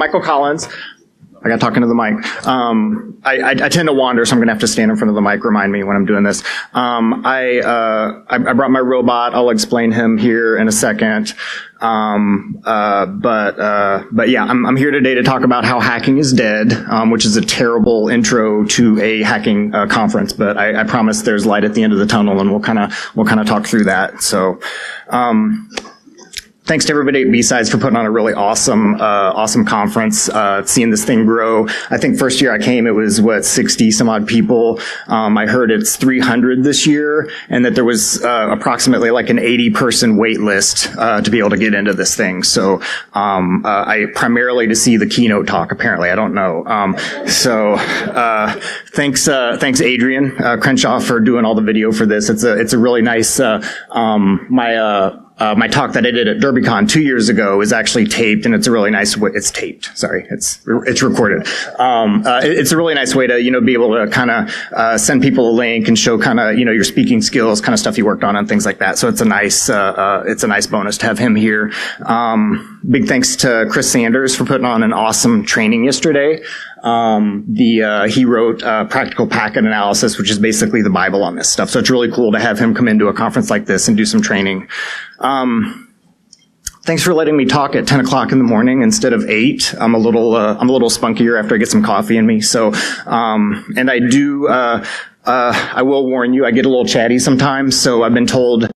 Michael Collins. I got talking to the mic. I tend to wander, so I'm going to have to stand in front of the mic. Remind me when I'm doing this. I brought my robot. I'll explain him here in a second. But yeah, I'm here today to talk about how hacking is dead, which is a terrible intro to a hacking conference. But I promise there's light at the end of the tunnel, and we'll kind of talk through that. So. Thanks to everybody at BSides for putting on a really awesome conference, seeing this thing grow. I think first year I came, it was, 60 some odd people. I heard it's 300 this year, and that there was approximately like an 80-person wait list to be able to get into this thing. So I primarily to see the keynote talk, apparently. I don't know. Thanks Adrian Crenshaw for doing all the video for this. It's a really nice, my talk that I did at DerbyCon 2 years ago is actually taped, and it's a really nice way. It's taped. Sorry, it's recorded. It's a really nice way to be able to kind of send people a link and show kind of your speaking skills, kind of stuff you worked on and things like that. So it's a nice bonus to have him here. Big thanks to Chris Sanders for putting on an awesome training yesterday. He wrote Practical Packet Analysis, which is basically the Bible on this stuff. So it's really cool to have him come into a conference like this and do some training. Thanks for letting me talk at 10 o'clock in the morning instead of 8. I'm a little spunkier after I get some coffee in me. So, and I will warn you, I get a little chatty sometimes. So I've been told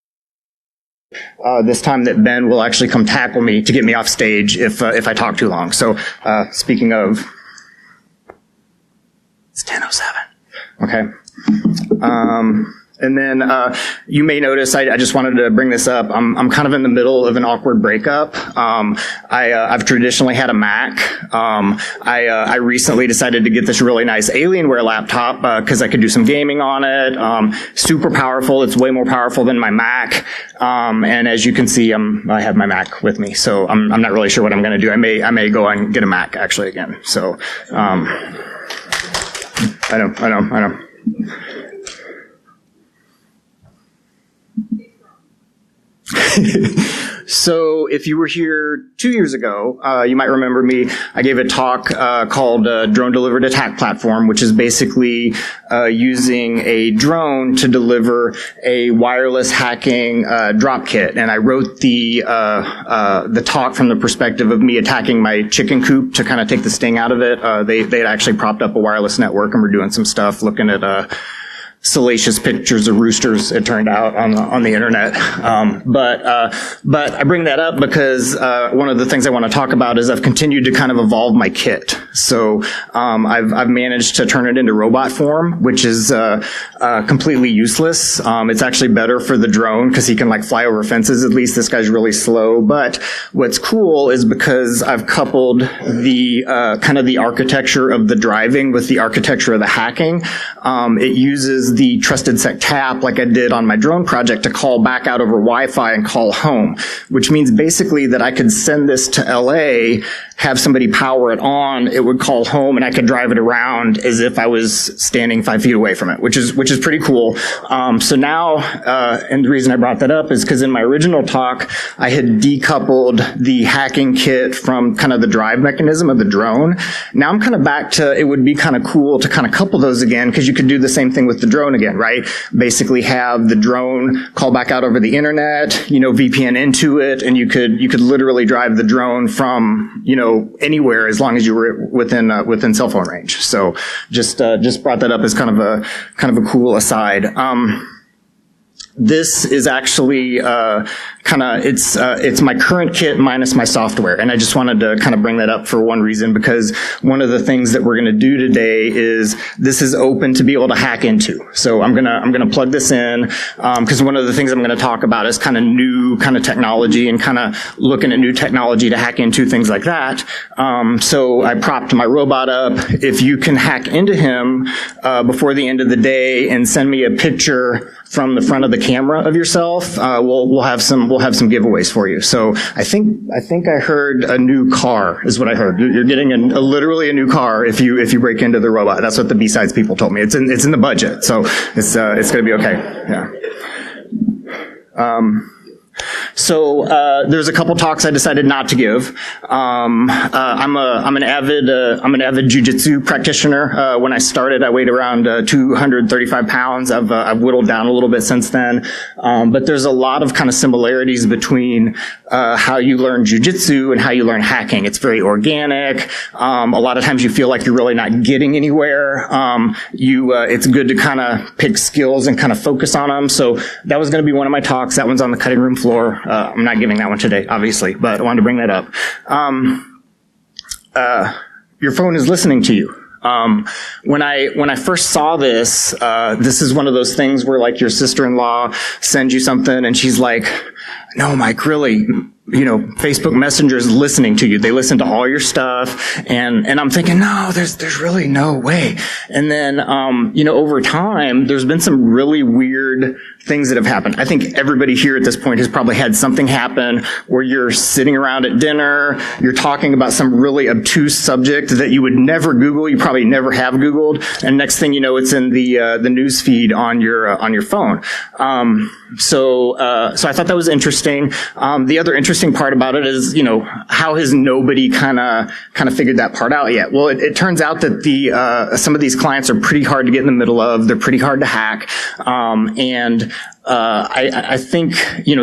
this time that Ben will actually come tackle me to get me off stage if I talk too long. So, speaking of, it's 10:07. Okay. And then you may notice I just wanted to bring this up. I'm kind of in the middle of an awkward breakup. I've traditionally had a Mac. I recently decided to get this really nice Alienware laptop because I could do some gaming on it. Super powerful. It's way more powerful than my Mac. And as you can see, I have my Mac with me, so I'm not really sure what I'm going to do. I may go and get a Mac actually again. So I know. So if you were here 2 years ago, you might remember me. I gave a talk called Drone Delivered Attack Platform, which is basically using a drone to deliver a wireless hacking drop kit. And I wrote the talk from the perspective of me attacking my chicken coop to kind of take the sting out of it. They had actually propped up a wireless network and were doing some stuff looking at salacious pictures of roosters, it turned out, on the internet. But I bring that up because one of the things I want to talk about is I've continued to kind of evolve my kit. So I've managed to turn it into robot form, which is completely useless. It's actually better for the drone because he can like fly over fences. At least this guy's really slow. But what's cool is because I've coupled the kind of the architecture of the driving with the architecture of the hacking. It uses the trusted sec tap like I did on my drone project to call back out over Wi-Fi and call home, which means basically that I could send this to LA, have somebody power it on, it would call home, and I could drive it around as if I was standing 5 feet away from it, which is pretty cool. So now, and the reason I brought that up is because in my original talk, I had decoupled the hacking kit from kind of the drive mechanism of the drone. Now I'm kind of back to, it would be kind of cool to kind of couple those again, because you could do the same thing with the drone again, right? Basically have the drone call back out over the internet, VPN into it, and you could literally drive the drone from, anywhere as long as you were within cell phone range. So just brought that up as kind of a cool aside. This is actually it's my current kit minus my software, and I just wanted to kind of bring that up for one reason, because one of the things that we're going to do today is this is open to be able to hack into. So I'm gonna plug this in because one of the things I'm going to talk about is kind of new kind of technology and kind of looking at new technology to hack into, things like that. So I propped my robot up. If you can hack into him before the end of the day and send me a picture from the front of the camera of yourself, we'll have some giveaways for you. So I think I heard a new car is what I heard. You're getting literally a new car if you break into the robot. That's what the B-Sides people told me. It's in the budget, so it's going to be okay. Yeah. So there's a couple talks I decided not to give. I'm an avid Jujitsu practitioner. When I started, I weighed around 235 pounds. I've whittled down a little bit since then. But there's a lot of kind of similarities between how you learn Jujitsu and how you learn hacking. It's very organic. A lot of times you feel like you're really not getting anywhere. It's good to kind of pick skills and kind of focus on them. So that was going to be one of my talks. That one's on the cutting room floor. I'm not giving that one today, obviously, but I wanted to bring that up. Your phone is listening to you. When I first saw this, this is one of those things where like your sister-in-law sends you something and she's like, no, Mike, really, Facebook Messenger is listening to you. They listen to all your stuff. And I'm thinking, no, there's really no way. And then, over time, there's been some really weird things that have happened. I think everybody here at this point has probably had something happen where you're sitting around at dinner, you're talking about some really obtuse subject that you would never Google, you probably never have Googled, and next thing you know, it's in the news feed on your phone. So I thought that was interesting. The other interesting part about it is, how has nobody kind of figured that part out yet? Well, it turns out that some of these clients are pretty hard to get in the middle of. They're pretty hard to hack. I think,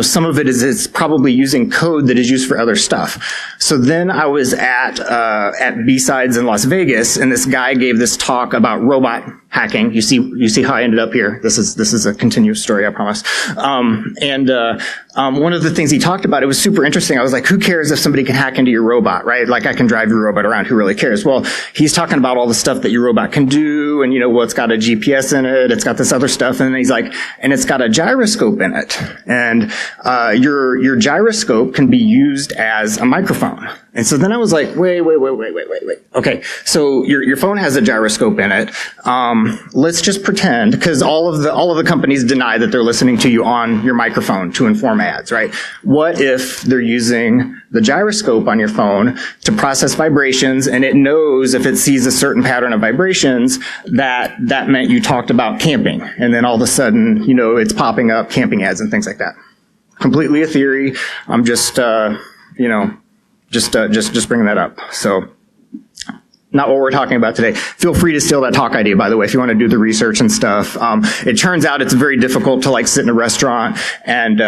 some of it is it's probably using code that is used for other stuff. So then I was at BSides in Las Vegas, and this guy gave this talk about robot hacking. You see how I ended up here. This is a continuous story, I promise. One of the things he talked about, it was super interesting. I was like, who cares if somebody can hack into your robot, right? Like I can drive your robot around. Who really cares? Well, he's talking about all the stuff that your robot can do, and it's got a GPS in it. It's got this other stuff, and he's like, and it's got a gyroscope in it. And your gyroscope can be used as a microphone. And so then I was like, wait. Okay, so your phone has a gyroscope in it. Let's just pretend, because all of the companies deny that they're listening to you on your microphone to inform ads, right? What if they're using the gyroscope on your phone to process vibrations, and it knows if it sees a certain pattern of vibrations that meant you talked about camping, and then all of a sudden, it's popping up camping ads and things like that. Completely a theory. I'm just bringing that up. So, not what we're talking about today. Feel free to steal that talk idea, by the way, if you want to do the research and stuff. It turns out it's very difficult to sit in a restaurant and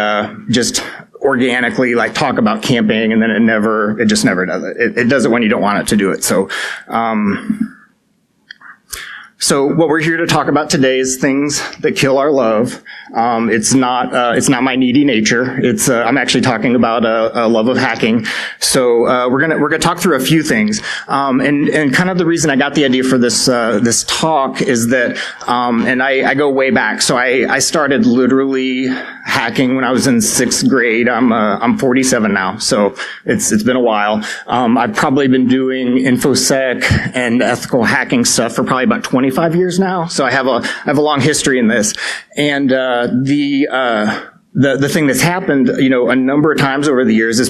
just organically talk about camping, and then it just never does it. It does it when you don't want it to do it. So what we're here to talk about today is things that kill our love. It's not my needy nature. I'm actually talking about a love of hacking. So we're gonna talk through a few things. And kind of the reason I got the idea for this talk is that and I go way back. So I started literally hacking when I was in 6th grade. I'm 47 now, so it's been a while. I've probably been doing InfoSec and ethical hacking stuff for probably about 25 years now. So I have a long history in this. And the thing that's happened, a number of times over the years is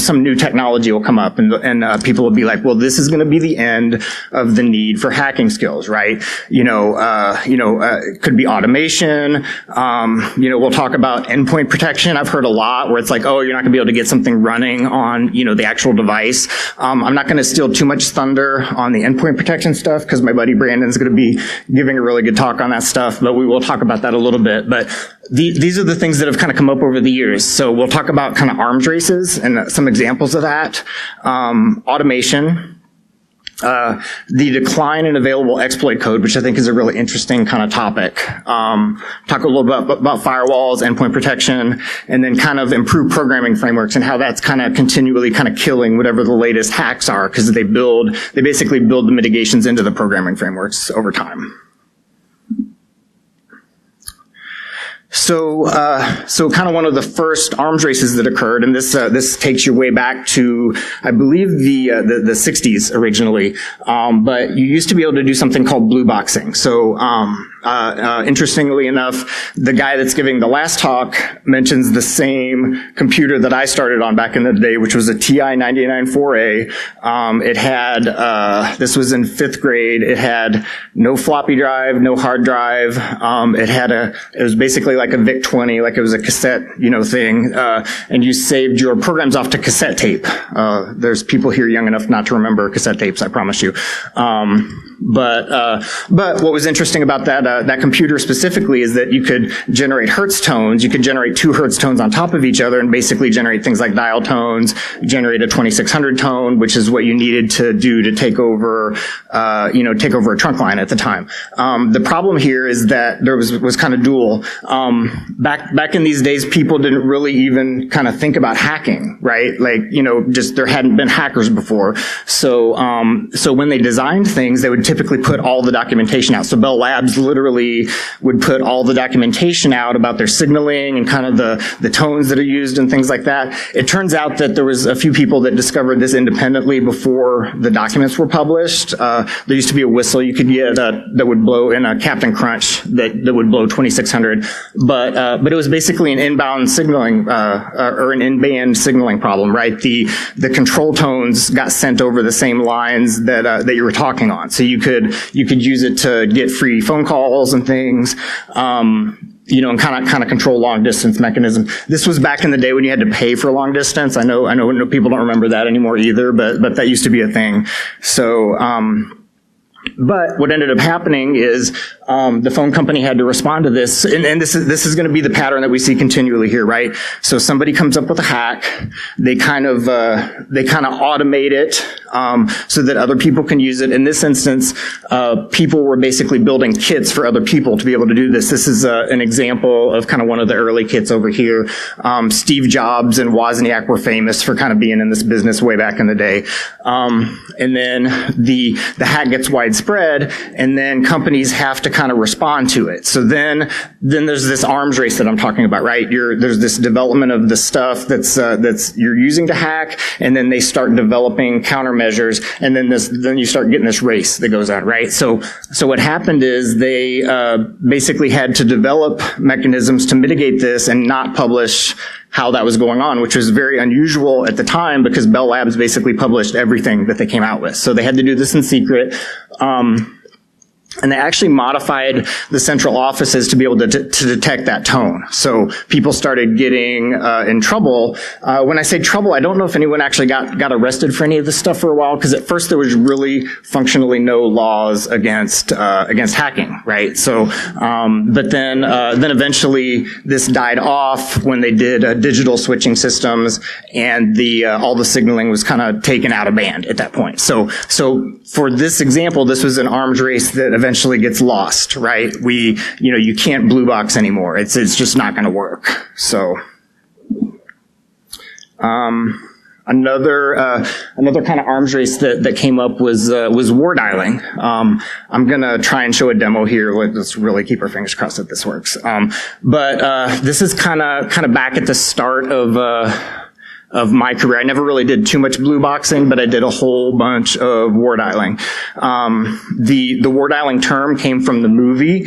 some new technology will come up, and people will be like, well, this is going to be the end of the need for hacking skills, right? It could be automation. We'll talk about endpoint protection. I've heard a lot where it's like, oh, you're not going to be able to get something running on, the actual device. I'm not going to steal too much thunder on the endpoint protection stuff because my buddy Brandon's going to be giving a really good talk on that stuff, but we will talk about that a little bit. But these are the things that have kind of come up over the years. So we'll talk about kind of arms races and some examples of that. Automation, the decline in available exploit code, which I think is a really interesting kind of topic. Talk a little bit about firewalls, endpoint protection, and then kind of improve programming frameworks and how that's kind of continually kind of killing whatever the latest hacks are, because they basically build the mitigations into the programming frameworks over time. So kind of one of the first arms races that occurred, and this takes you way back to, I believe, the 60s originally. But you used to be able to do something called blue boxing. So Interestingly enough, the guy that's giving the last talk mentions the same computer that I started on back in the day, which was a TI 99-4A. It had, this was in 5th grade. It had no floppy drive, no hard drive. It was basically like a VIC-20, like it was a cassette, thing. And you saved your programs off to cassette tape. There's people here young enough not to remember cassette tapes, I promise you. But what was interesting about that computer specifically is that you could generate hertz tones. You could generate 2 hertz tones on top of each other and basically generate things like dial tones, generate a 2600 tone, which is what you needed to do to take over a trunk line at the time. The problem here is that there was kind of dual. Back in these days, people didn't really even kind of think about hacking, right? Like, just there hadn't been hackers before. So when they designed things, they would typically put all the documentation out. So Bell Labs literally would put all the documentation out about their signaling and kind of the tones that are used and things like that. It turns out that there was a few people that discovered this independently before the documents were published. There used to be a whistle you could get that would blow in a Captain Crunch that would blow 2600, but it was basically an inbound signaling or an in-band signaling problem, right? The control tones got sent over the same lines that you were talking on, so you could use it to get free phone calls and things. And kind of control long distance mechanism. This was back in the day when you had to pay for long distance. I know people don't remember that anymore either, but that used to be a thing. So, but what ended up happening is the phone company had to respond to this, and this is going to be the pattern that we see continually here, right? So somebody comes up with a hack, they kind of automate it so that other people can use it. In this instance, people were basically building kits for other people to be able to do this. This is an example of kind of one of the early kits over here. Steve Jobs and Wozniak were famous for kind of being in this business way back in the day. And then the hack gets widespread, and then companies have to kind of respond to it. So then there's this arms race that I'm talking about, right? There's this development of the stuff that's you're using to hack, and then they start developing countermeasures, and then you start getting this race that goes on, right? So what happened is they basically had to develop mechanisms to mitigate this and not publish how that was going on, which was very unusual at the time because Bell Labs basically published everything that they came out with. So they had to do this in secret. And they actually modified the central offices to be able to detect that tone. So people started getting in trouble. When I say trouble, I don't know if anyone actually got arrested for any of this stuff for a while, because at first there was really functionally no laws against hacking, right? So, but then eventually this died off when they did digital switching systems, and all the signaling was kind of taken out of band at that point. So for this example, this was an arms race that eventually gets lost, right? You can't blue box anymore. It's just not going to work. So, another kind of arms race that came up was war dialing. I'm gonna try and show a demo here. Let's really keep our fingers crossed that this works. But this is kind of back at the start of my career. I never really did too much blue boxing, but I did a whole bunch of war dialing. The war dialing term came from the movie.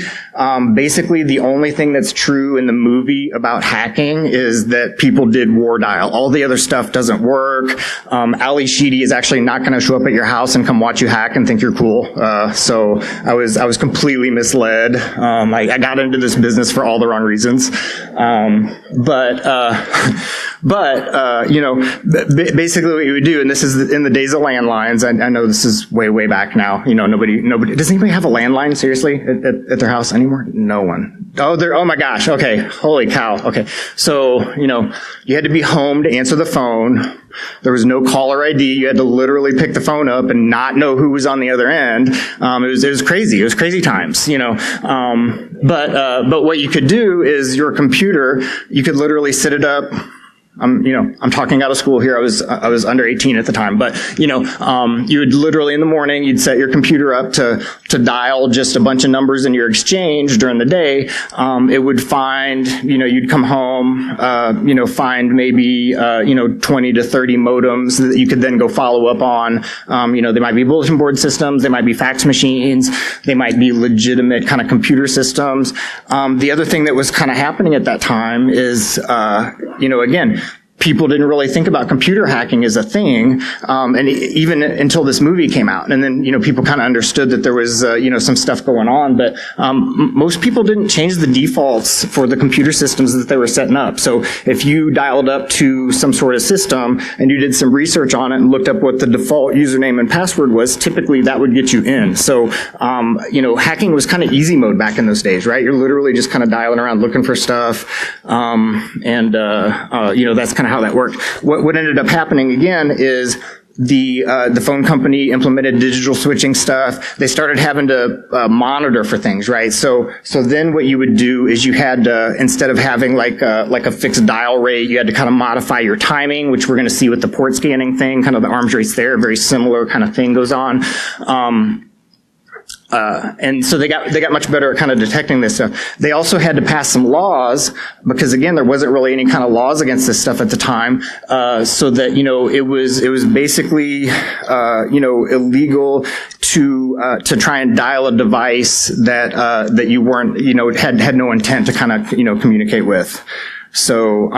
Basically, the only thing that's true in the movie about hacking is that people did war dial. All the other stuff doesn't work. Ali Sheedy is actually not going to show up at your house and come watch you hack and think you're cool. So I was completely misled. I got into this business for all the wrong reasons. Basically what you would do, and this is in the days of landlines. I know this is way back now. Nobody. Does anybody have a landline seriously at their house anymore? No one. Oh my gosh. Okay. Holy cow. Okay. So, you had to be home to answer the phone. There was no caller ID. You had to literally pick the phone up and not know who was on the other end. It was crazy. It was crazy times, But what you could do is your computer, you could literally sit it up I'm talking out of school here. I was under 18 at the time, but you would literally in the morning, you'd set your computer up to dial just a bunch of numbers in your exchange during the day. It would find, you'd come home, find maybe, 20 to 30 modems that you could then go follow up on. They might be bulletin board systems. They might be fax machines. They might be legitimate kind of computer systems. The other thing that was kind of happening at that time is, again, people didn't really think about computer hacking as a thing, and even until this movie came out. And then, people kind of understood that there was, some stuff going on, but most people didn't change the defaults for the computer systems that they were setting up. So if you dialed up to some sort of system and you did some research on it and looked up what the default username and password was, typically that would get you in. So, hacking was kind of easy mode back in those days, right? You're literally just kind of dialing around looking for stuff, that's kind of how that worked. What ended up happening again is the phone company implemented digital switching stuff. They started having to monitor for things, right? So then what you would do is you had to, instead of having like a fixed dial rate, you had to kind of modify your timing, which we're going to see with the port scanning thing, kind of the arms race there, very similar kind of thing goes on. And so they got much better at kind of detecting this stuff. They also had to pass some laws because again, there wasn't really any kind of laws against this stuff at the time. So that, it was basically, illegal to try and dial a device that you weren't, had no intent to kind of, communicate with. So,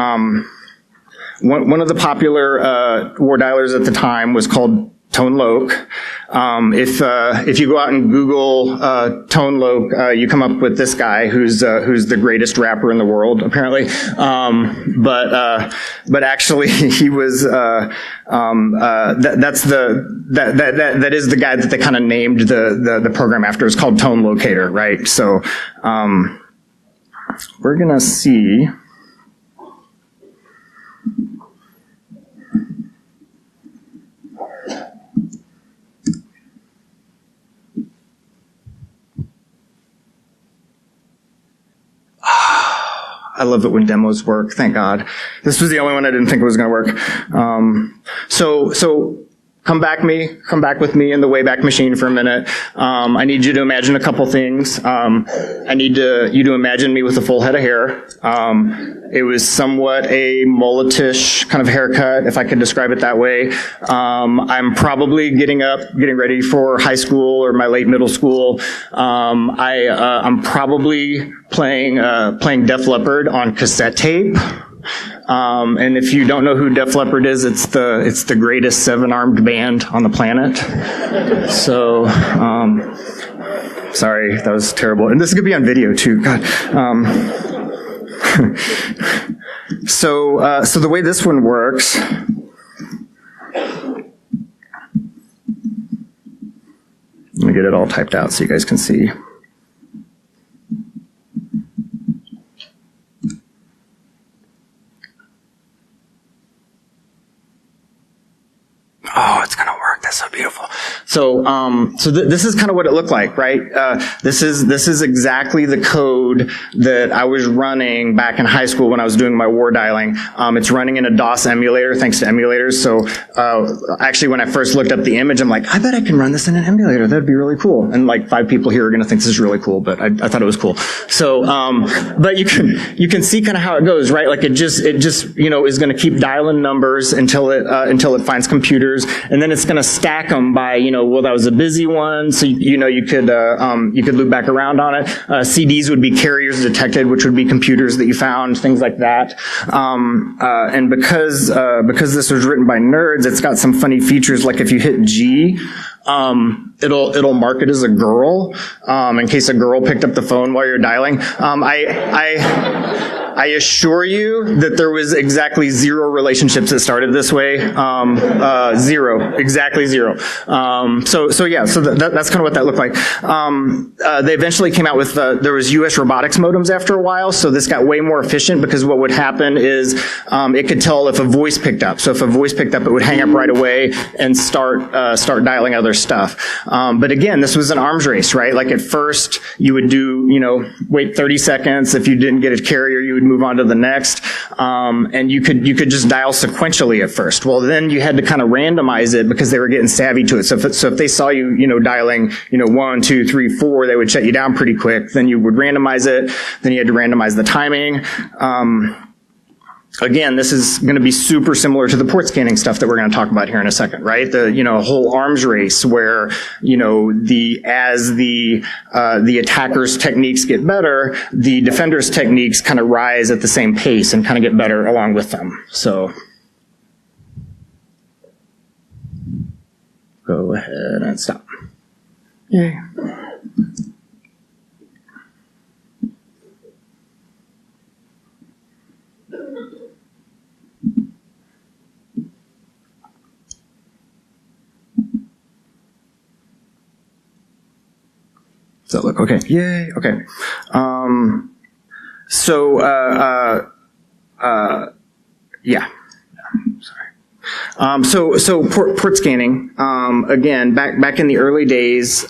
one of the popular, war dialers at the time was called Tone Loc. If you go out and Google Tone Loc, you come up with this guy who's the greatest rapper in the world, apparently. But actually, he was that is the guy that they kind of named the program after. It's called Tone Locator, right? So we're gonna see. I love it when demos work. Thank God. This was the only one I didn't think was going to work. So come back with me in the Wayback Machine for a minute. I need you to imagine a couple things. I need you to imagine me with a full head of hair. It was somewhat a mulletish kind of haircut, if I could describe it that way. I'm probably getting ready for high school or my late middle school. I'm probably playing Def Leppard on cassette tape. And if you don't know who Def Leppard is, it's the greatest seven-armed band on the planet. So, sorry, that was terrible. And this is gonna be on video too. God. So the way this one works. Let me get it all typed out so you guys can see. Oh, it's gonna work. That's so beautiful. So, this is kind of what it looked like, right? This is exactly the code that I was running back in high school when I was doing my war dialing. It's running in a DOS emulator, thanks to emulators. So, actually, when I first looked up the image, I'm like, I bet I can run this in an emulator. That'd be really cool. And like 5 people here are gonna think this is really cool, but I thought it was cool. So, but you can see kind of how it goes, right? Like it just is gonna keep dialing numbers until it finds computers, and then it's gonna stack them by, well, that was a busy one, so you could loop back around on it. CDs would be carriers detected, which would be computers that you found, things like that. And because this was written by nerds, it's got some funny features, like if you hit G, it'll mark it as a girl, in case a girl picked up the phone while you're dialing. I assure you that there was exactly 0 relationships that started this way. 0, exactly 0. So yeah, so that's kind of what that looked like. They eventually came out with, there was US robotics modems after a while, so this got way more efficient because what would happen is, it could tell if a voice picked up. So if a voice picked up, it would hang up right away and start dialing other stuff. But again, this was an arms race, right? Like at first, you would do, wait 30 seconds. If you didn't get a carrier, you would move on to the next. And you could just dial sequentially at first. Well, then you had to kind of randomize it because they were getting savvy to it. So if they saw you, dialing, 1, 2, 3, 4, they would shut you down pretty quick. Then you would randomize it. Then you had to randomize the timing. Again, this is going to be super similar to the port scanning stuff that we're going to talk about here in a second, right? The whole arms race where as the attacker's techniques get better, the defender's techniques kind of rise at the same pace and kind of get better along with them. So go ahead and stop. Yay. Does that look okay? Yay, okay. Yeah. Sorry. So port scanning, again, back in the early days,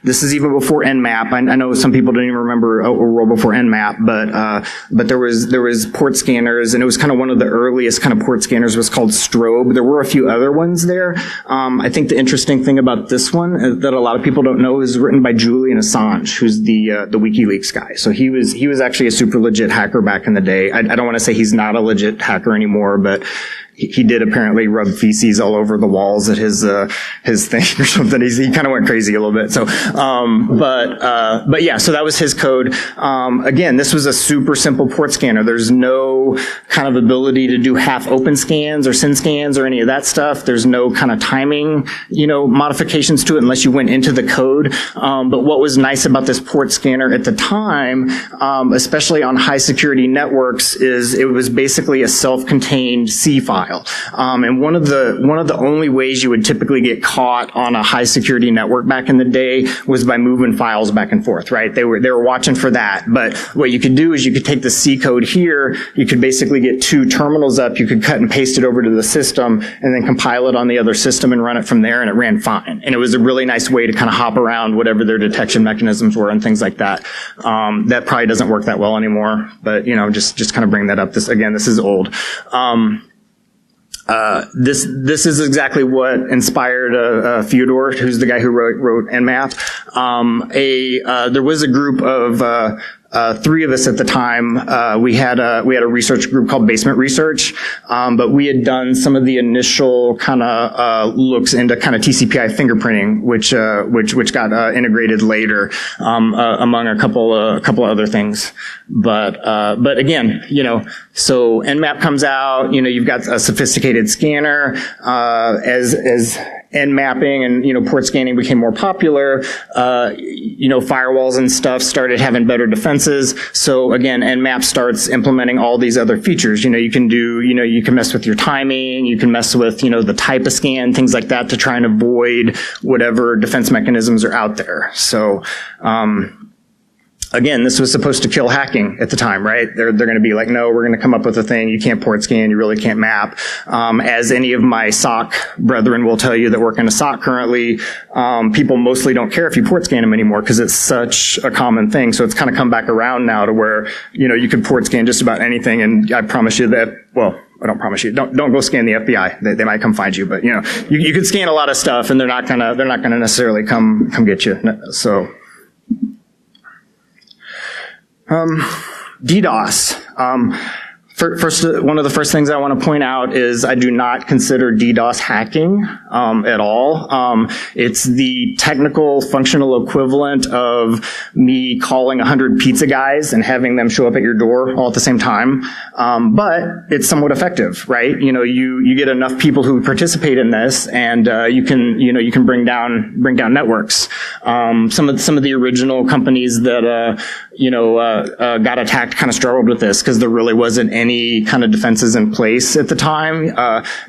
this is even before Nmap. I know some people don't even remember a world before Nmap, but there was port scanners, and it was kind of one of the earliest kind of port scanners was called Strobe. There were a few other ones there. I think the interesting thing about this one that a lot of people don't know is written by Julian Assange, who's the WikiLeaks guy. So he was actually a super legit hacker back in the day. I don't want to say he's not a legit hacker anymore, but he did apparently rub feces all over the walls at his thing or something. He kind of went crazy a little bit. So, but yeah, so that was his code. Again, this was a super simple port scanner. There's no kind of ability to do half open scans or SYN scans or any of that stuff. There's no kind of timing, modifications to it unless you went into the code. But what was nice about this port scanner at the time, especially on high security networks, is it was basically a self-contained C file. And one of the only ways you would typically get caught on a high security network back in the day was by moving files back and forth, right? They were watching for that. But what you could do is you could take the C code here, you could basically get 2 terminals up, you could cut and paste it over to the system, and then compile it on the other system and run it from there, and it ran fine. And it was a really nice way to kind of hop around whatever their detection mechanisms were and things like that. That probably doesn't work that well anymore, but just kind of bring that up. This is old. This is exactly what inspired Fyodor, who's the guy who wrote Nmap. There was a group of 3 of us at the time. We had a research group called Basement Research, but we had done some of the initial kind of looks into kind of TCP/IP fingerprinting, which got integrated later, among a couple of other things. But again, so Nmap comes out. You've got a sophisticated scanner. As Nmapping and port scanning became more popular, firewalls and stuff started having better defenses. So again, Nmap starts implementing all these other features. You can mess with your timing, you can mess with the type of scan, things like that, to try and avoid whatever defense mechanisms are out there. So again, this was supposed to kill hacking at the time, right? They're going to be like, no, we're going to come up with a thing. You can't port scan. You really can't map. As any of my SOC brethren will tell you that work in a SOC currently, people mostly don't care if you port scan them anymore because it's such a common thing. So it's kind of come back around now to where, you can port scan just about anything. And I promise you that, well, I don't promise you. Don't go scan the FBI. They might come find you, but you could scan a lot of stuff and they're not gonna necessarily come get you. So. DDoS. First, one of the first things I want to point out is I do not consider DDoS hacking at all. It's the technical, functional equivalent of me calling 100 pizza guys and having them show up at your door all at the same time. But it's somewhat effective, right? You get enough people who participate in this, and you can bring down networks. Some of the original companies that got attacked kind of struggled with this because there really wasn't any kind of defenses in place at the time.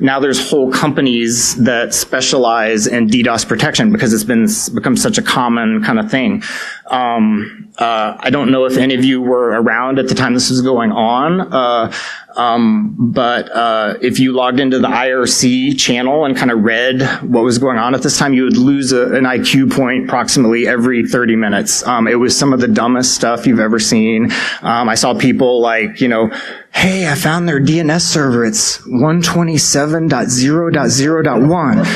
Now there's whole companies that specialize in DDoS protection because it's become such a common kind of thing. I don't know if any of you were around at the time this was going on. But if you logged into the IRC channel and kind of read what was going on at this time, you would lose an IQ point approximately every 30 minutes. It was some of the dumbest stuff you've ever seen. I saw people like, hey, I found their DNS server. It's 127.0.0.1.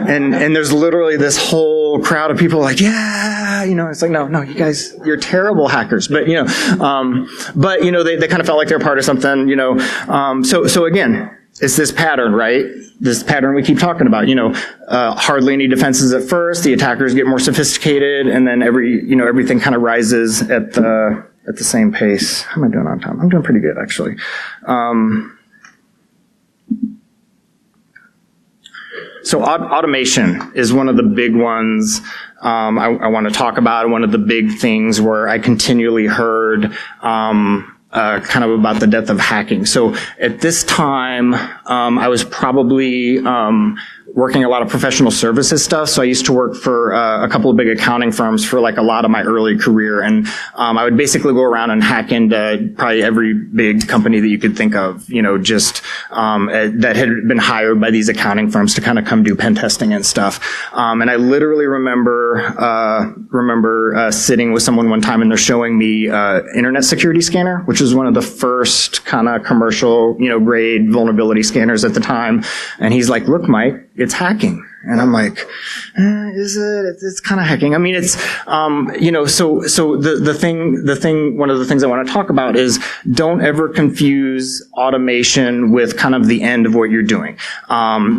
And there's literally this whole crowd of people like, yeah, it's like, no, you guys, you're terrible hackers. But, they kind of felt like they're part of something, So again, it's this pattern, right? This pattern we keep talking about, hardly any defenses at first, the attackers get more sophisticated, and then everything kind of rises at the same pace. How am I doing on time? I'm doing pretty good, actually. So automation is one of the big ones I want to talk about. One of the big things where I continually heard kind of about the death of hacking. So at this time, I was probably working a lot of professional services stuff. So I used to work for a couple of big accounting firms for like a lot of my early career. And I would basically go around and hack into probably every big company that you could think of, that had been hired by these accounting firms to kind of come do pen testing and stuff. And I literally remember sitting with someone one time and they're showing me internet security scanner, which was one of the first kind of commercial, grade vulnerability scanners at the time. And he's like, look, Mike, it's hacking. And I'm like, is it? It's kind of hacking. I mean, it's, so the thing, one of the things I want to talk about is don't ever confuse automation with kind of the end of what you're doing.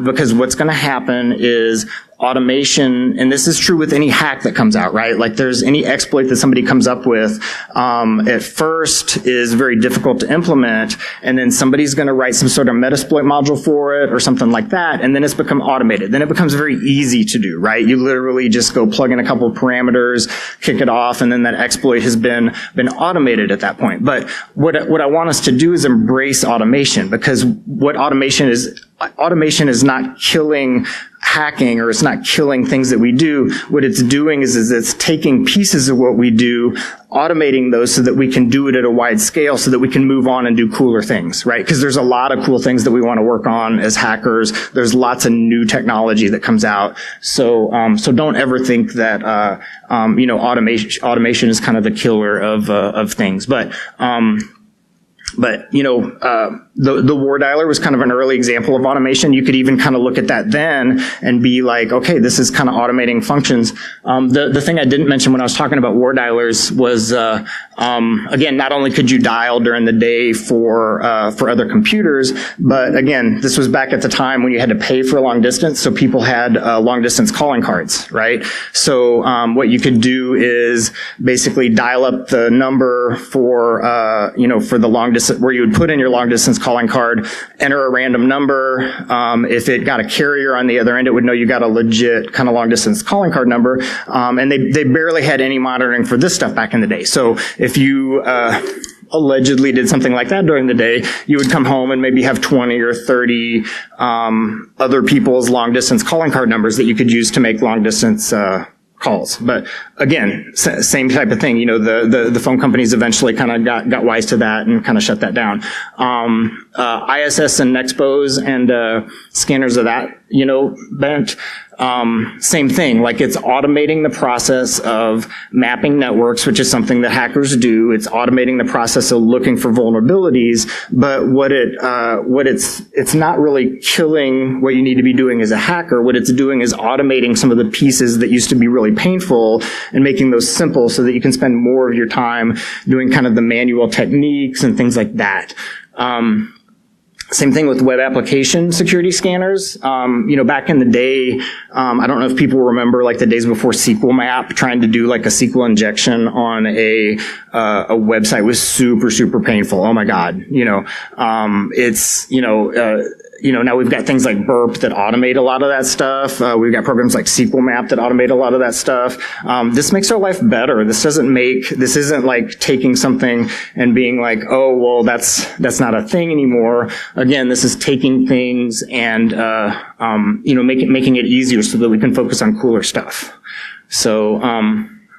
Because what's going to happen is automation, and this is true with any hack that comes out, right? Like there's any exploit that somebody comes up with, at first is very difficult to implement, and then somebody's going to write some sort of Metasploit module for it or something like that, and then it's become automated. Then it becomes very easy to do, right? You literally just go plug in a couple of parameters, kick it off, and then that exploit has been automated at that point. But what I want us to do is embrace automation, because what automation is not killing hacking, or it's not killing things that we do. What it's doing is it's taking pieces of what we do, automating those so that we can do it at a wide scale, so that we can move on and do cooler things, right? Because there's a lot of cool things that we want to work on as hackers. There's lots of new technology that comes out. So don't ever think that, automation is kind of the killer of things. But the war dialer was kind of an early example of automation. You could even kind of look at that then and be like, okay, this is kind of automating functions. The thing I didn't mention when I was talking about war dialers was, again, not only could you dial during the day for other computers, but again, this was back at the time when you had to pay for a long distance. So people had long distance calling cards, right? So what you could do is basically dial up the number for the long distance, where you would put in your long distance calling card, enter a random number. If it got a carrier on the other end, it would know you got a legit kind of long distance calling card number. And they barely had any monitoring for this stuff back in the day. So if you allegedly did something like that during the day, you would come home and maybe have 20 or 30 other people's long distance calling card numbers that you could use to make long distance calls. But again, same type of thing. The phone companies eventually kind of got wise to that and kind of shut that down. ISS and Nexpos and scanners of that, bent. Same thing, like it's automating the process of mapping networks, which is something that hackers do. It's automating the process of looking for vulnerabilities, but it's not really killing what you need to be doing as a hacker. What it's doing is automating some of the pieces that used to be really painful and making those simple so that you can spend more of your time doing kind of the manual techniques and things like that. Same thing with web application security scanners. Back in the day, I don't know if people remember like the days before SQL Map, trying to do like a SQL injection on a website was super, super painful. Oh my God. Now we've got things like Burp that automate a lot of that stuff. We've got programs like SQL Map that automate a lot of that stuff. This makes our life better. This isn't like taking something and being like, oh, well, that's not a thing anymore. Again, this is taking things and, making it easier so that we can focus on cooler stuff. So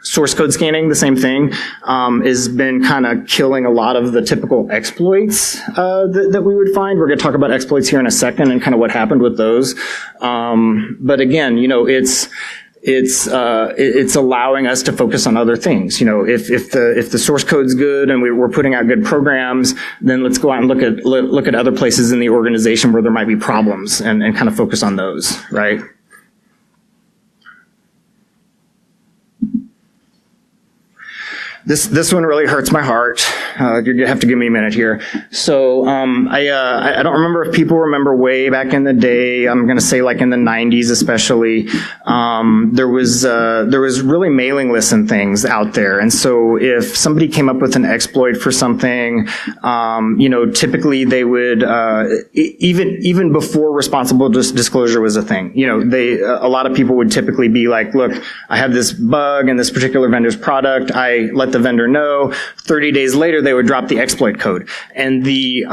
Source code scanning, the same thing, has been kind of killing a lot of the typical exploits that we would find. We're going to talk about exploits here in a second and kind of what happened with those. But again, it's allowing us to focus on other things. If the source code's good and we're putting out good programs, then let's go out and look at other places in the organization where there might be problems and kind of focus on those, right? This one really hurts my heart. You're gonna have to give me a minute here. So I don't remember if people remember way back in the day. I'm gonna say like in the 90s especially. There was really mailing lists and things out there, and so if somebody came up with an exploit for something, typically they would even before responsible disclosure was a thing. A lot of people would typically be like, look, I have this bug in this particular vendor's product. I let the vendor know. 30 days later, they would drop the exploit code. And the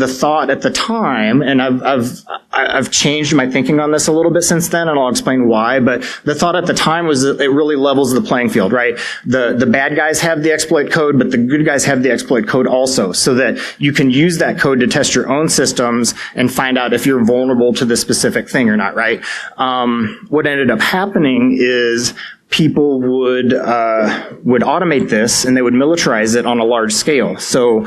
thought at the time, and I've changed my thinking on this a little bit since then, and I'll explain why. But the thought at the time was that it really levels the playing field, right? The bad guys have the exploit code, but the good guys have the exploit code also, so that you can use that code to test your own systems and find out if you're vulnerable to this specific thing or not, right? What ended up happening is people would automate this and they would militarize it on a large scale. So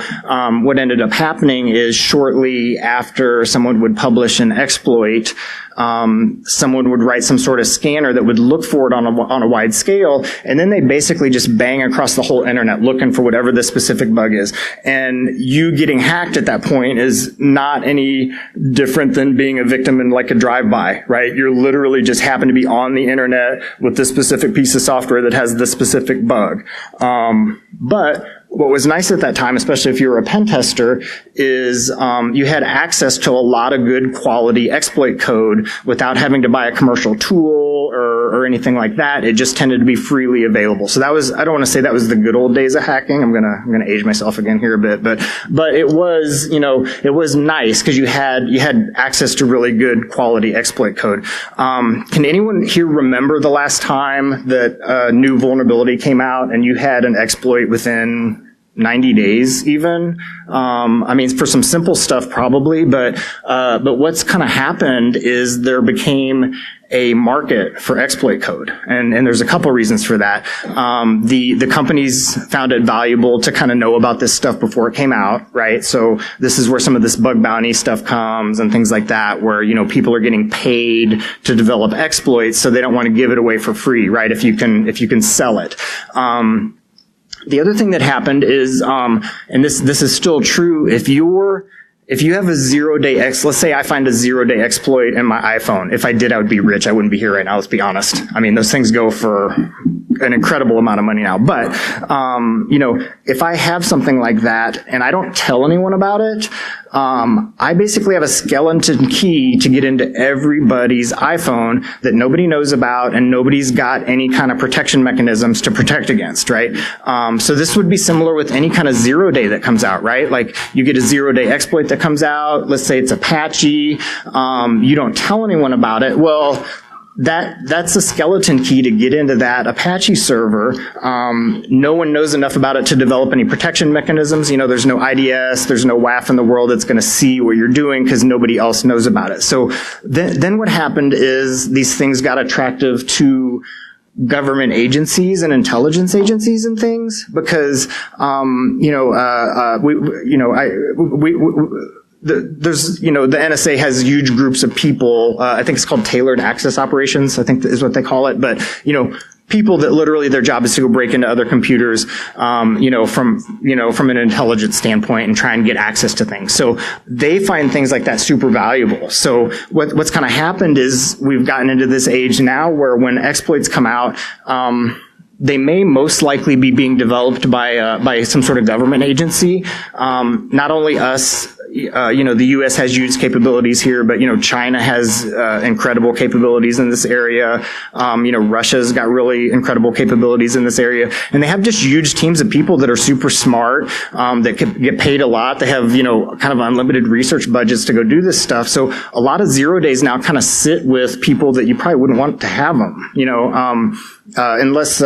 what ended up happening is shortly after someone would publish an exploit, someone would write some sort of scanner that would look for it on a wide scale, and then they basically just bang across the whole internet looking for whatever the specific bug is. And you getting hacked at that point is not any different than being a victim in like a drive-by, right? You're literally just happen to be on the internet with this specific piece of software that has this specific bug. But what was nice at that time, especially if you were a pen tester, is you had access to a lot of good quality exploit code without having to buy a commercial tool or anything like that. It just tended to be freely available. So that was, I don't want to say that was the good old days of hacking. I'm gonna age myself again here a bit, but it was, it was nice because you had access to really good quality exploit code. Can anyone here remember the last time that a new vulnerability came out and you had an exploit within 90 days even? For some simple stuff probably, but what's kind of happened is there became a market for exploit code. And there's a couple reasons for that. The companies found it valuable to kind of know about this stuff before it came out, right? So this is where some of this bug bounty stuff comes and things like that, where, people are getting paid to develop exploits, so they don't want to give it away for free, right? If you can sell it. The other thing that happened is, and this is still true, if you have a 0-day let's say I find a 0-day exploit in my iPhone. If I did, I would be rich. I wouldn't be here right now, let's be honest. Those things go for an incredible amount of money now. But, if I have something like that and I don't tell anyone about it, I basically have a skeleton key to get into everybody's iPhone that nobody knows about and nobody's got any kind of protection mechanisms to protect against, right? So this would be similar with any kind of 0-day that comes out, right? Like you get a 0-day exploit that comes out, let's say it's Apache, you don't tell anyone about it. Well, that's a skeleton key to get into that Apache server. No one knows enough about it to develop any protection mechanisms. There's no IDS, there's no WAF in the world that's going to see what you're doing because nobody else knows about it. So then what happened is these things got attractive to government agencies and intelligence agencies and things because, the NSA has huge groups of people. I think it's called tailored access operations, I think is what they call it. But, people that literally their job is to go break into other computers, from an intelligence standpoint and try and get access to things. So they find things like that super valuable. So what's kind of happened is we've gotten into this age now where when exploits come out, they may most likely be being developed by some sort of government agency. Not only us, the U.S. has huge capabilities here, but, China has incredible capabilities in this area. Russia's got really incredible capabilities in this area. And they have just huge teams of people that are super smart, that could get paid a lot. They have, kind of unlimited research budgets to go do this stuff. So a lot of 0 days now kind of sit with people that you probably wouldn't want to have them, unless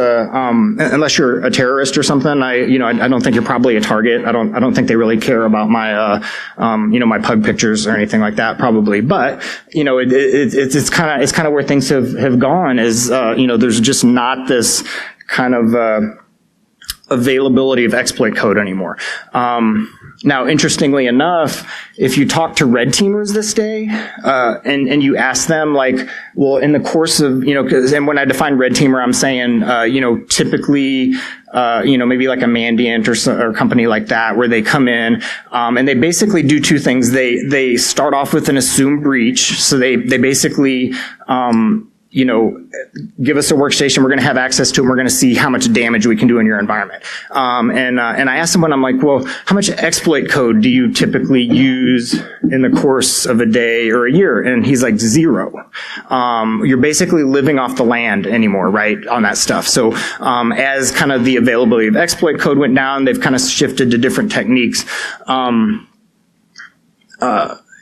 you're a terrorist or something. I don't think you're probably a target. I don't think they really care about my, my pug pictures or anything like that, probably. But, it's kind of where things have gone is, there's just not this kind of, availability of exploit code anymore. Now, interestingly enough, if you talk to red teamers this day, and you ask them, like, well, in the course of, and when I define red teamer, I'm saying, typically, maybe like a Mandiant or a company like that, where they come in, and they basically do two things. They start off with an assumed breach. So they basically, give us a workstation, we're going to have access to it, and we're going to see how much damage we can do in your environment. And I asked someone, I'm like, well, how much exploit code do you typically use in the course of a day or a year? And he's like, 0. You're basically living off the land anymore, right, on that stuff. So as kind of the availability of exploit code went down, they've kind of shifted to different techniques.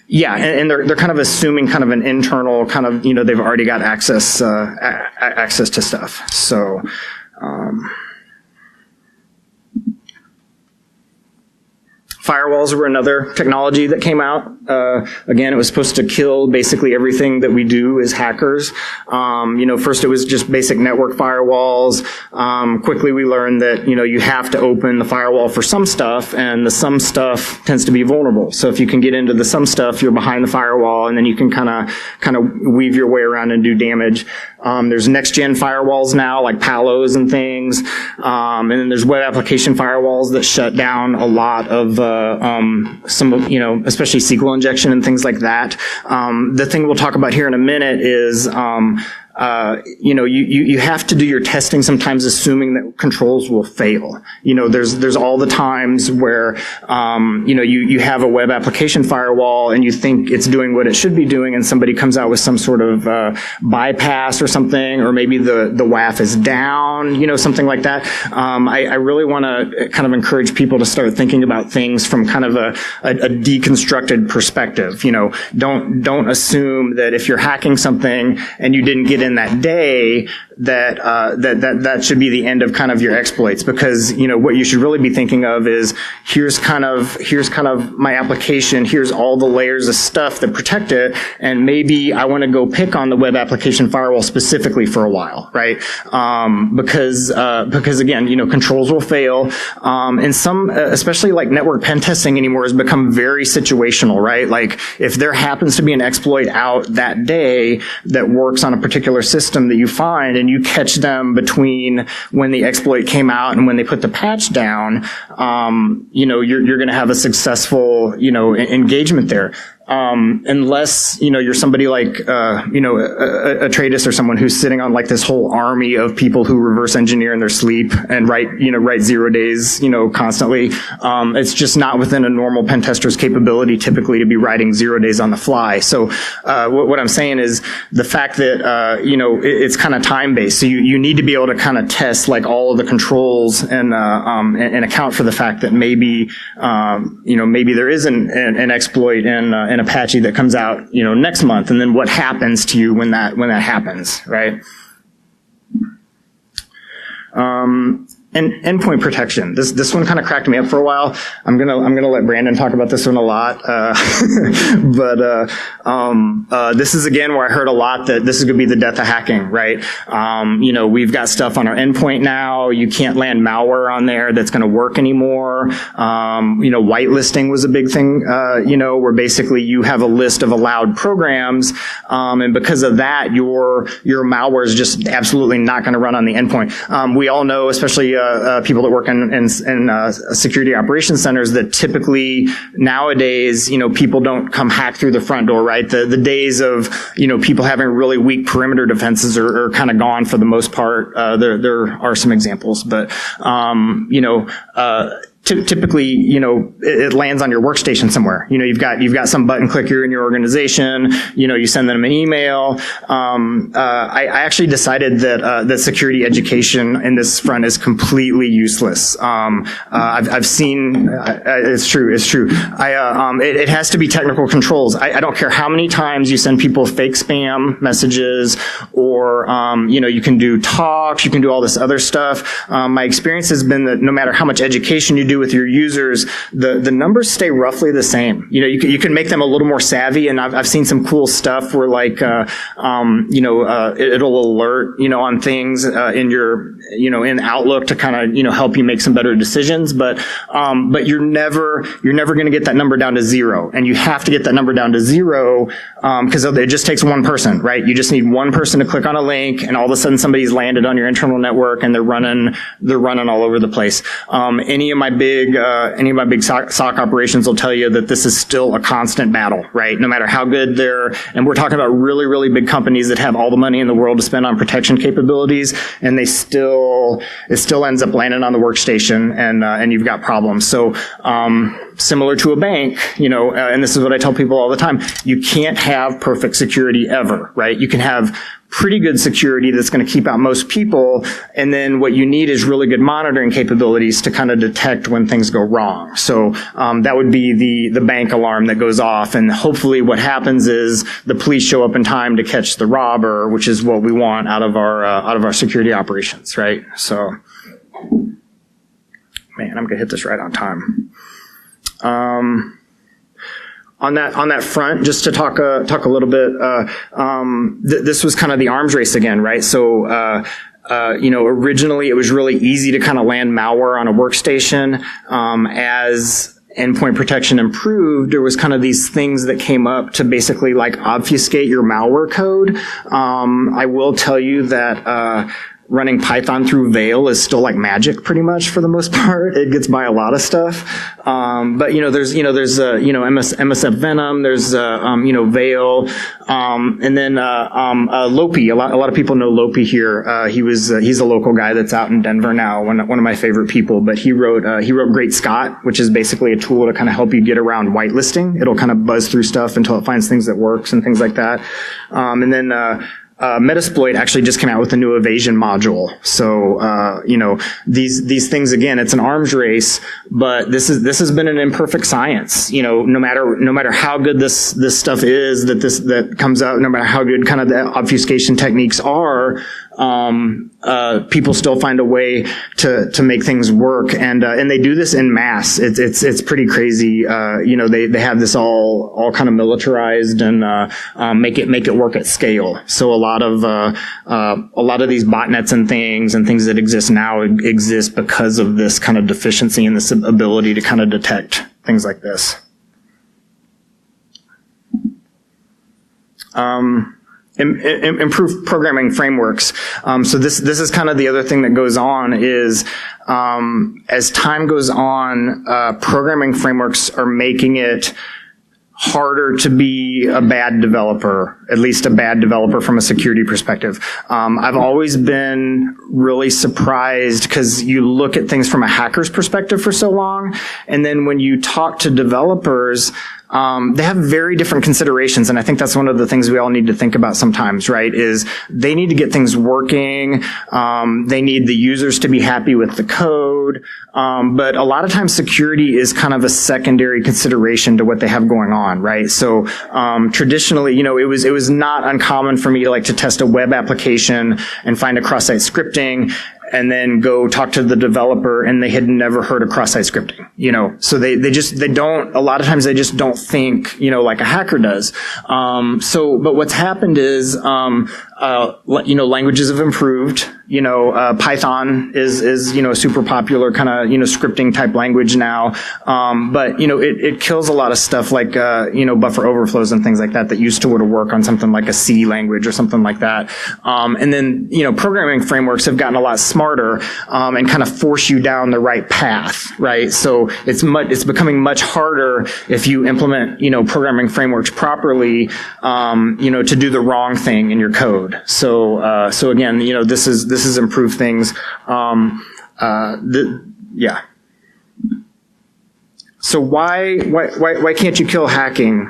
Yeah, and they're kind of assuming kind of an internal kind of, they've already got access to stuff. So, firewalls were another technology that came out. Again, it was supposed to kill basically everything that we do as hackers. First it was just basic network firewalls. Quickly we learned that, you have to open the firewall for some stuff, and the some stuff tends to be vulnerable. So if you can get into the some stuff, you're behind the firewall, and then you can kind of weave your way around and do damage. There's next-gen firewalls now, like Palos and things. And then there's web application firewalls that shut down a lot of, some of, especially SQL injection and things like that. The thing we'll talk about here in a minute is, you have to do your testing sometimes assuming that controls will fail. There's all the times where, you have a web application firewall and you think it's doing what it should be doing, and somebody comes out with some sort of, bypass or something, or maybe the WAF is down, something like that. I really want to kind of encourage people to start thinking about things from kind of a deconstructed perspective. Don't assume that if you're hacking something and you didn't get in that day, that should be the end of kind of your exploits, because what you should really be thinking of is here's kind of my application, here's all the layers of stuff that protect it, and maybe I want to go pick on the web application firewall specifically for a while, right? Because again, controls will fail, and some, especially like network pen testing anymore, has become very situational, right? Like if there happens to be an exploit out that day that works on a particular system that you find, and you catch them between when the exploit came out and when they put the patch down, you're going to have a successful, engagement there. Unless, you're somebody like, a Tratus or someone who's sitting on like this whole army of people who reverse engineer in their sleep and write 0 days, constantly. It's just not within a normal pen tester's capability typically to be writing 0 days on the fly. So, what I'm saying is the fact that, it's kind of time-based. So you need to be able to kind of test like all of the controls and account for the fact that maybe, maybe there is an exploit in Apache that comes out, next month, and then what happens to you when that happens, right? And endpoint protection. This one kind of cracked me up for a while. I'm gonna let Brandon talk about this one a lot. This is again where I heard a lot that this is gonna be the death of hacking, right? We've got stuff on our endpoint now. You can't land malware on there that's gonna work anymore. Whitelisting was a big thing, where basically you have a list of allowed programs, and because of that, your malware is just absolutely not gonna run on the endpoint. We all know, especially people that work in security operations centers, that typically nowadays, people don't come hack through the front door, right? The days of, people having really weak perimeter defenses are kind of gone for the most part. There are some examples, but, typically, it lands on your workstation somewhere. You've got some button clicker in your organization. You send them an email. I actually decided that security education in this front is completely useless. I've seen it's true. It has to be technical controls. I don't care how many times you send people fake spam messages, or you can do talks, you can do all this other stuff. My experience has been that no matter how much education you do with your users, the numbers stay roughly the same. You can make them a little more savvy, and I've seen some cool stuff where it'll alert on things in your in Outlook to kind of help you make some better decisions. But you're never going to get that number down to zero, and you have to get that number down to zero because it just takes one person, right? You just need one person to click on a link, and all of a sudden somebody's landed on your internal network, and they're running all over the place. Any of my big SOC operations will tell you that this is still a constant battle, right? No matter how good and we're talking about really, really big companies that have all the money in the world to spend on protection capabilities, and it still ends up landing on the workstation, and you've got problems. So, similar to a bank, and this is what I tell people all the time, you can't have perfect security ever, right? You can have pretty good security that's going to keep out most people, and then what you need is really good monitoring capabilities to kind of detect when things go wrong. So that would be the bank alarm that goes off, and hopefully what happens is the police show up in time to catch the robber, which is what we want out of our security operations, right? So, man, I'm going to hit this right on time. On that front, just to talk a little bit, this was kind of the arms race again, right? So, originally it was really easy to kind of land malware on a workstation. As endpoint protection improved, there was kind of these things that came up to basically like obfuscate your malware code. I will tell you that, running Python through Veil is still like magic pretty much for the most part. It gets by a lot of stuff. But there's MSF Venom, there's Veil, and then Lopi. A lot of people know Lopi here. He's a local guy that's out in Denver now, one of my favorite people, but he wrote Great Scott, which is basically a tool to kind of help you get around whitelisting. It'll kind of buzz through stuff until it finds things that works and things like that. And then Metasploit actually just came out with a new evasion module. So, these things, again, it's an arms race, but this has been an imperfect science. No matter how good this stuff is that comes out, no matter how good kind of the obfuscation techniques are, people still find a way to make things work, and they do this in mass. It's pretty crazy. They have this all kind of militarized and make it work at scale. So a lot of these botnets and things that exist now exist because of this kind of deficiency and this ability to kind of detect things like this. Improve programming frameworks. So this is kind of the other thing that goes on is, as time goes on, programming frameworks are making it harder to be a bad developer, at least a bad developer from a security perspective. I've always been really surprised because you look at things from a hacker's perspective for so long, and then when you talk to developers, they have very different considerations, and I think that's one of the things we all need to think about sometimes, right, is they need to get things working, they need the users to be happy with the code, but a lot of times security is kind of a secondary consideration to what they have going on, right? So traditionally, it was not uncommon for me to like to test a web application and find a cross-site scripting, and then go talk to the developer, and they had never heard of cross-site scripting, so they don't, a lot of times they just don't think, like a hacker does. But what's happened is, languages have improved. Python is a super popular kind of, scripting type language now. But, it kills a lot of stuff like, buffer overflows and things like that used to work on something like a C language or something like that. And then, programming frameworks have gotten a lot smarter, and kind of force you down the right path, right? So it's becoming much harder if you implement, programming frameworks properly, to do the wrong thing in your code. So again, this is improved things. Yeah. So why can't you kill hacking?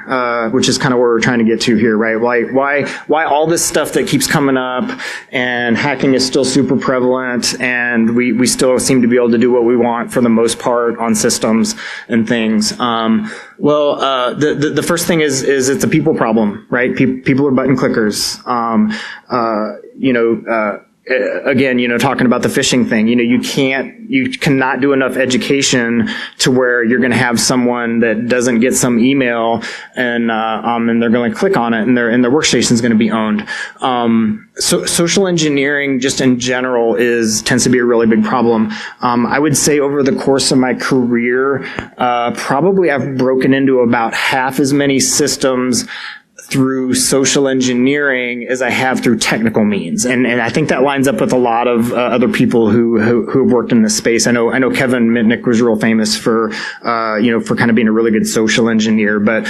Which is kind of where we're trying to get to here, right? Why all this stuff that keeps coming up, and hacking is still super prevalent, and we still seem to be able to do what we want for the most part on systems and things. The first thing is it's a people problem, right? People are button clickers. Again, talking about the phishing thing, you cannot do enough education to where you're going to have someone that doesn't get some email and they're going to click on it and their workstation is going to be owned. So social engineering just in general tends to be a really big problem. I would say over the course of my career, probably I've broken into about half as many systems through social engineering as I have through technical means. And I think that lines up with a lot of other people who have worked in this space. I know Kevin Mitnick was real famous for kind of being a really good social engineer, but,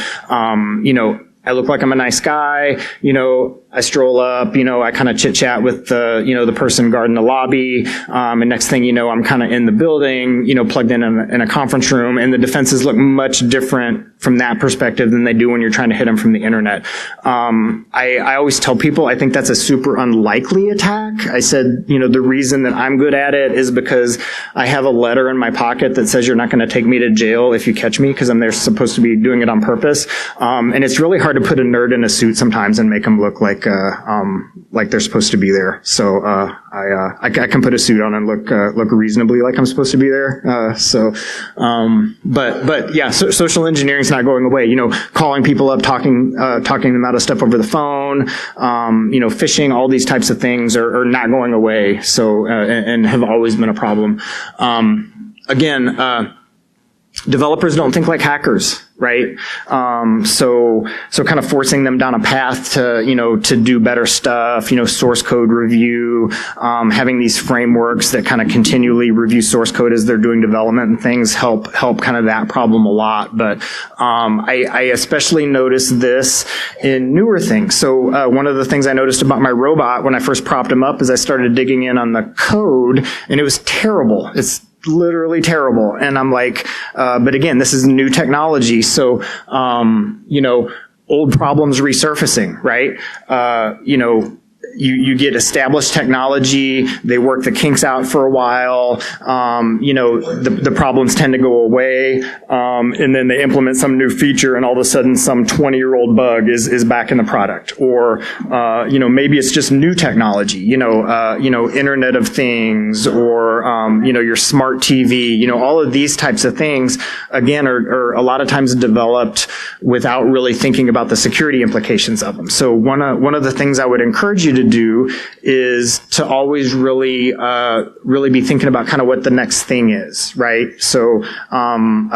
I look like I'm a nice guy, I stroll up, I kind of chit chat with the person guarding the lobby. And next thing you know, I'm kind of in the building, plugged in a conference room, and the defenses look much different from that perspective than they do when you're trying to hit them from the internet. I always tell people I think that's a super unlikely attack. I said, the reason that I'm good at it is because I have a letter in my pocket that says you're not going to take me to jail if you catch me, because I'm there supposed to be doing it on purpose. And it's really hard to put a nerd in a suit sometimes and make them look like they're supposed to be there. So I can put a suit on and look reasonably like I'm supposed to be there. But yeah, social engineering is not going away. Calling people up, talking them out of stuff over the phone, phishing, all these types of things are not going away. So and have always been a problem. Developers don't think like hackers, right? So kind of forcing them down a path to do better stuff, source code review, having these frameworks that kind of continually review source code as they're doing development and things help kind of that problem a lot. But, I especially noticed this in newer things. So, one of the things I noticed about my robot when I first propped him up is I started digging in on the code, and it was terrible. It's literally terrible. And I'm like, but again, this is new technology. So, old problems resurfacing, right? You get established technology, they work the kinks out for a while, the problems tend to go away, and then they implement some new feature and all of a sudden some 20-year-old bug is back in the product. Or, maybe it's just new technology, Internet of Things, or, your smart TV, all of these types of things, again, are a lot of times developed without really thinking about the security implications of them. So one of the things I would encourage you to do is to always really be thinking about kind of what the next thing is, right? So don't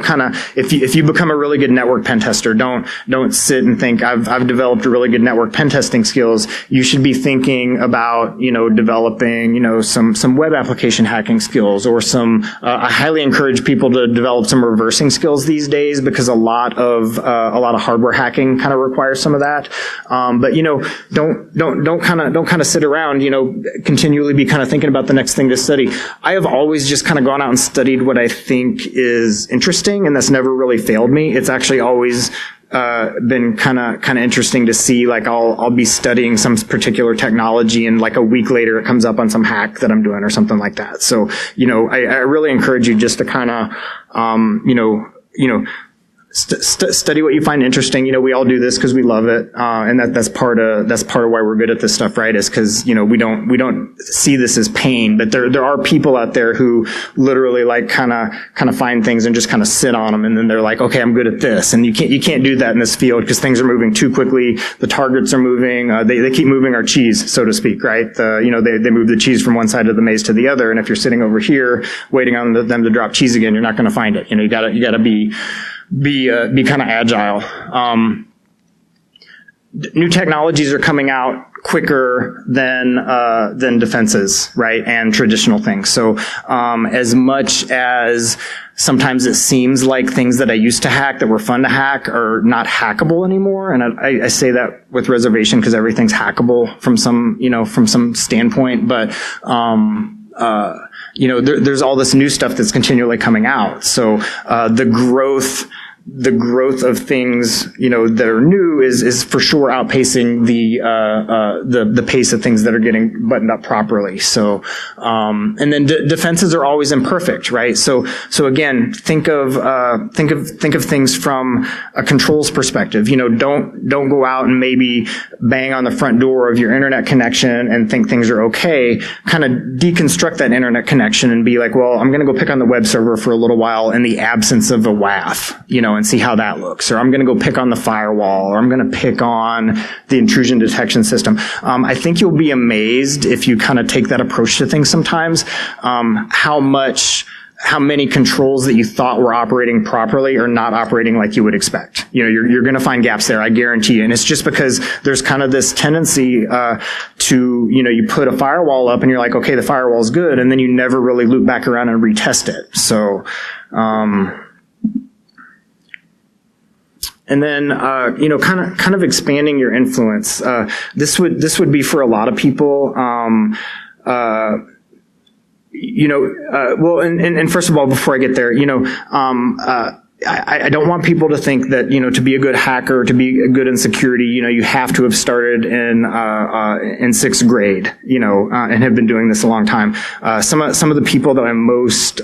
kind of, if you become a really good network pen tester, don't sit and think I've developed a really good network pen testing skills. You should be thinking about developing some web application hacking skills, or I highly encourage people to develop some reversing skills these days, because a lot of hardware hacking kind of requires some of that. But don't kind of sit around, continually be kind of thinking about the next thing to study. I have always just kind of gone out and studied what I think is interesting, and that's never really failed me. It's actually always been kind of interesting to see, like I'll be studying some particular technology, and like a week later it comes up on some hack that I'm doing or something like that. So, I really encourage you just to kind of, study what you find interesting. We all do this because we love it, and that's part of why we're good at this stuff, right? Is because we don't see this as pain, but there are people out there who literally like kind of find things and just kind of sit on them, and then they're like, okay, I'm good at this, and you can't do that in this field because things are moving too quickly. The targets are moving. They keep moving our cheese, so to speak, right? They move the cheese from one side of the maze to the other, and if you're sitting over here waiting on them to drop cheese again, you're not going to find it. You gotta be kind of agile. New technologies are coming out quicker than defenses, right? And traditional things. So, as much as sometimes it seems like things that I used to hack that were fun to hack are not hackable anymore. And I say that with reservation because everything's hackable from some standpoint. But, there's all this new stuff that's continually coming out. So the growth of things, that are new is for sure outpacing the pace of things that are getting buttoned up properly. So, and then defenses are always imperfect, right? So again, think of things from a controls perspective. Don't go out and maybe bang on the front door of your internet connection and think things are okay. Kind of deconstruct that internet connection and be like, well, I'm going to go pick on the web server for a little while in the absence of a WAF, and see how that looks. Or I'm going to go pick on the firewall, or I'm going to pick on the intrusion detection system. I think you'll be amazed if you kind of take that approach to things sometimes, how many controls that you thought were operating properly are not operating like you would expect. You're going to find gaps there, I guarantee you. And it's just because there's kind of this tendency to, you put a firewall up and you're like, okay, the firewall's good, and then you never really loop back around and retest it. So, and then, kind of expanding your influence. This would be for a lot of people. Well, and first of all, before I get there, I don't want people to think that, to be a good hacker, to be good in security, you have to have started in sixth grade, and have been doing this a long time. Some of the people that I'm most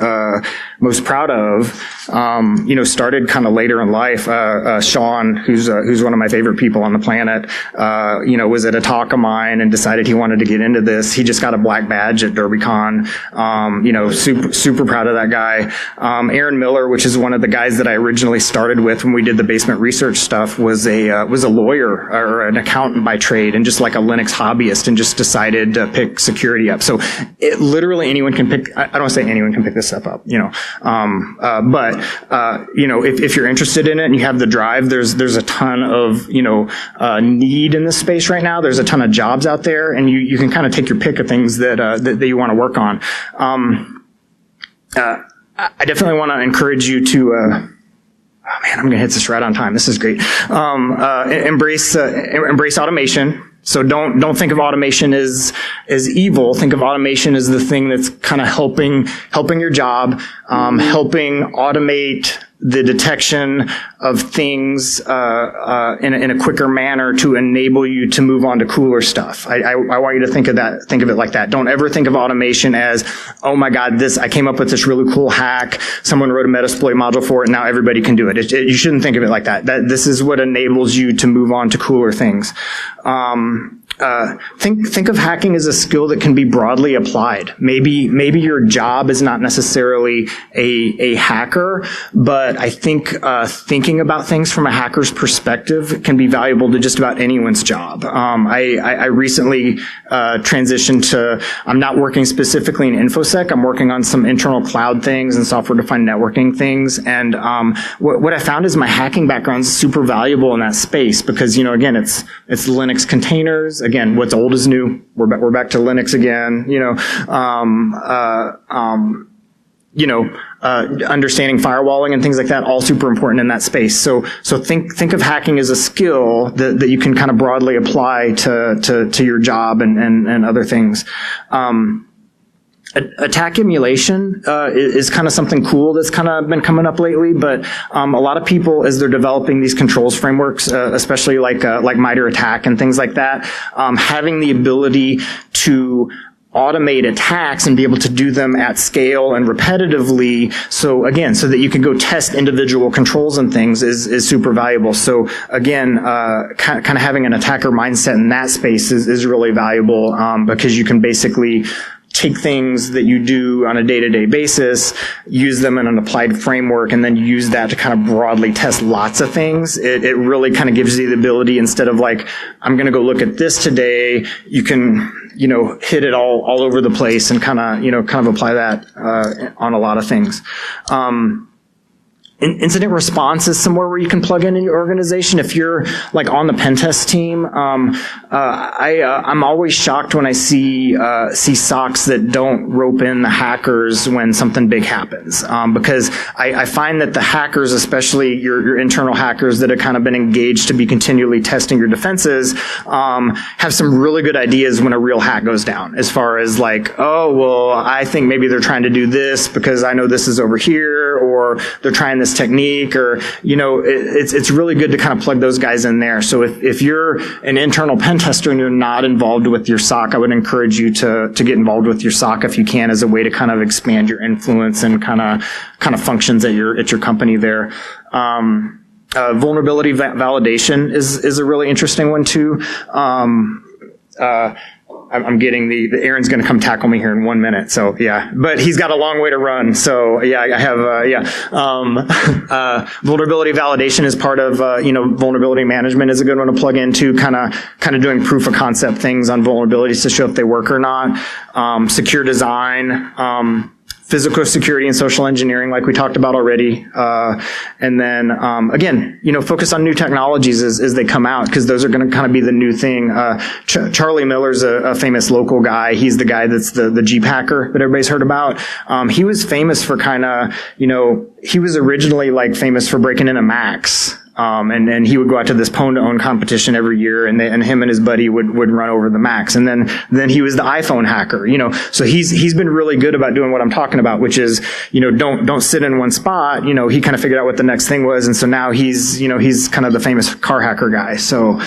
proud of, started kind of later in life. Sean, who's one of my favorite people on the planet, was at a talk of mine and decided he wanted to get into this. He just got a black badge at DerbyCon. Super proud of that guy. Aaron Miller, which is one of the guys that I originally started with when we did the basement research stuff, was a lawyer or an accountant by trade and just like a Linux hobbyist, and just decided to pick security up. So literally anyone can pick, I don't want to say anyone can pick this stuff up, but if you're interested in it and you have the drive, there's a ton of, need in this space right now. There's a ton of jobs out there, and you can kind of take your pick of things that you want to work on. I definitely want to encourage you to, oh man, I'm going to hit this right on time. This is great. Embrace automation. So don't think of automation as evil. Think of automation as the thing that's kind of helping your job, helping automate the detection of things in a quicker manner to enable you to move on to cooler stuff. I want you to think of it like that. Don't ever think of automation as, oh my God, I came up with this really cool hack. Someone wrote a Metasploit module for it, and now everybody can do it. You shouldn't think of it like that. This is what enables you to move on to cooler things. Think of hacking as a skill that can be broadly applied. Maybe your job is not necessarily a hacker, but I think thinking about things from a hacker's perspective can be valuable to just about anyone's job. I recently transitioned to, I'm not working specifically in InfoSec. I'm working on some internal cloud things and software-defined networking things. And what I found is my hacking background is super valuable in that space because, again, it's Linux containers. Again, what's old is new. We're back to Linux again. Understanding firewalling and things like that, all super important in that space. So think of hacking as a skill that you can kind of broadly apply to your job and other things. Attack emulation is kind of something cool that's kind of been coming up lately, but a lot of people, as they're developing these controls frameworks, especially like MITRE ATT&CK and things like that, having the ability to automate attacks and be able to do them at scale and repetitively. So that you can go test individual controls and things is super valuable. So again, kind of having an attacker mindset in that space is really valuable, because you can basically take things that you do on a day-to-day basis, use them in an applied framework, and then use that to kind of broadly test lots of things. It really kind of gives you the ability, instead of like, I'm going to go look at this today, you can, hit it all over the place and kind of apply that on a lot of things. incident response is somewhere where you can plug in your organization. If you're like on the pen test team, I'm always shocked when I see SOCs that don't rope in the hackers when something big happens, because I find that the hackers, especially your internal hackers that have kind of been engaged to be continually testing your defenses, have some really good ideas when a real hack goes down, as far as like, oh, well, I think maybe they're trying to do this because I know this is over here, or they're trying this technique, or, it's really good to kind of plug those guys in there. So if you're an internal pen tester and you're not involved with your SOC, I would encourage you to get involved with your SOC if you can, as a way to kind of expand your influence and kind of functions at your company there. Vulnerability validation is a really interesting one too. I'm getting Aaron's going to come tackle me here in 1 minute. So yeah, but he's got a long way to run. So yeah, I have, vulnerability validation is part of, vulnerability management is a good one to plug into, kind of doing proof of concept things on vulnerabilities to show if they work or not. Secure design, physical security and social engineering, like we talked about already. And then, again, focus on new technologies as they come out, because those are going to kind of be the new thing. Charlie Miller's a famous local guy. He's the guy that's the Jeep hacker that everybody's heard about. He was famous for he was originally like famous for breaking into Macs. And he would go out to this pwn-to-own competition every year, and him and his buddy would run over the Macs. And then he was the iPhone hacker, so he's been really good about doing what I'm talking about, which is, don't sit in one spot. He kind of figured out what the next thing was. And so now he's kind of the famous car hacker guy. So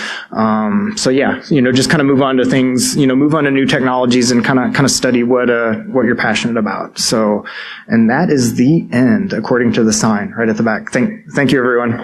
yeah, just kind of move on to things, move on to new technologies and kind of study what you're passionate about. So, and that is the end, according to the sign right at the back. Thank you, everyone.